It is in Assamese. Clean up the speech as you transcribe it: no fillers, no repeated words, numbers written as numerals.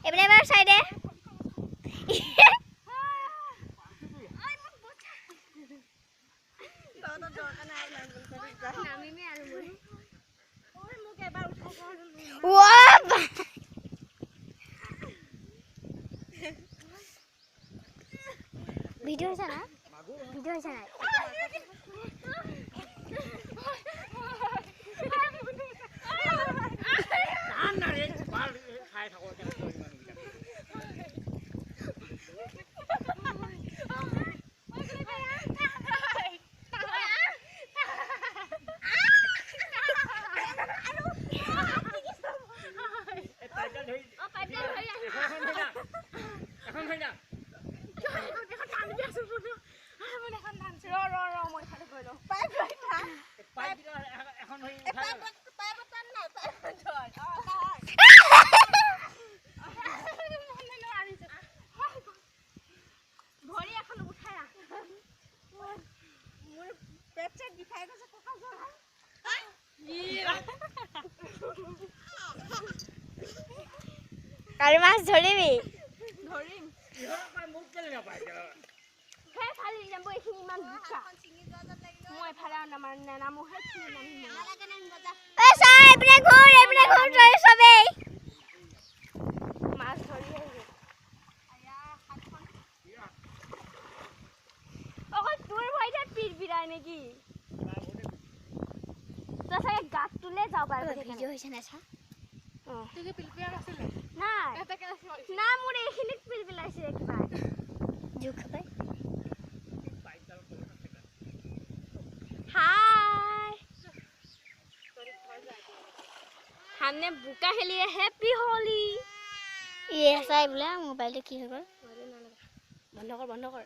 এবারে এবার সাইডে ভিডিও হইছে না ভিডিও হইছে না কালি মাছ ধরিবি ধরিম মুখ কেলে নাপাই হে খালি যাম এইখিনি মান বুকা মই ফালা নামো হে এ সাই এপনে ঘুর সবে মাছ ধরি আয়া হাতখন ওই তোর ভাইটা পিরপিরায় নাকি তো সাই গাত তুলে যাও পারবে ভিডিও হইছে না সা তুই কি পিলপিয়া আছিল না এটা কেন না মোরে এখানে পিলপিলাইছে একবার জুক ভাই हाय हमने बुका खेली है हैप्पी होली ये ऐसा है बोला मोबाइल की है बंद कर